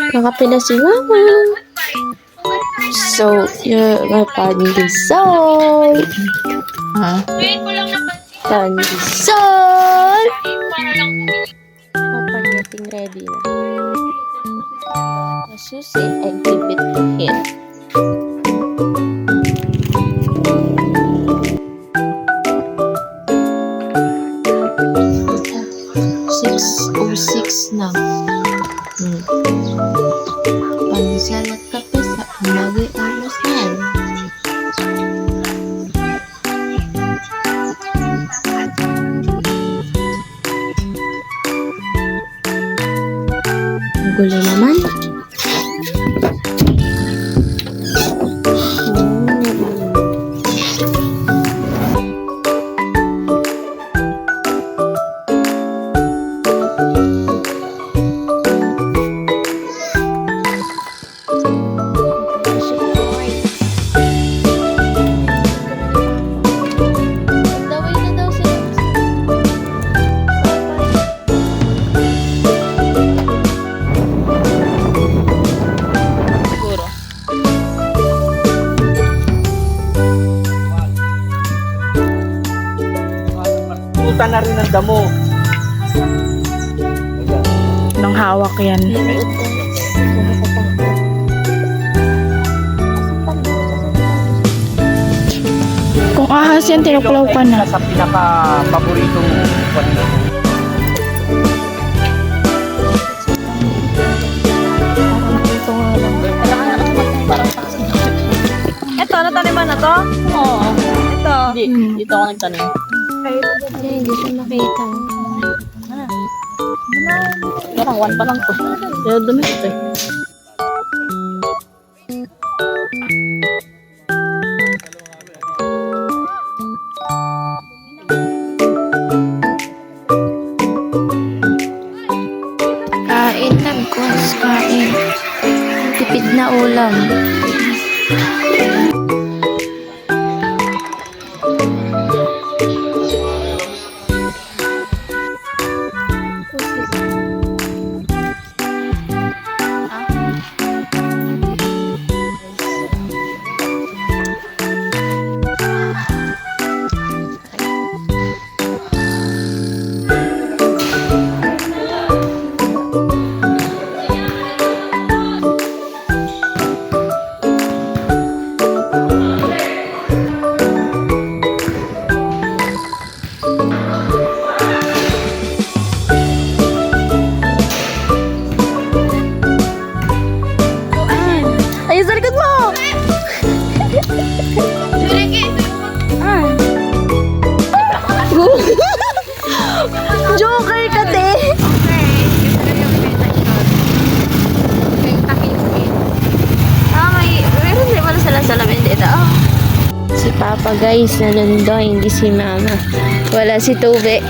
Nakapila si Mama. So, my pandesal. Ha? Pandesal. Papa getting ready na. Susi, I give it to him. Six na. Pandesal at kape sa umaga oras na yan. Gulo naman. Puta na rin ang damo. Nang hawak yan. Kung ahas yan, tinuklaw ka na. Sa pinaka-paboritong kanila. Ito, nataniman na to? Oo. Ito. Dito ako nagtanim. Hindi siya makita. Parang 1 pa lang to. Pero dumi ito eh. Kain lang, Kos. Kain. Tipid na ulam. Ayun sa likod mo! Joker ka, te! Meron din pala sila salamin dito. Si Papa guys, nanundo, hindi si Mama. Wala si Tube.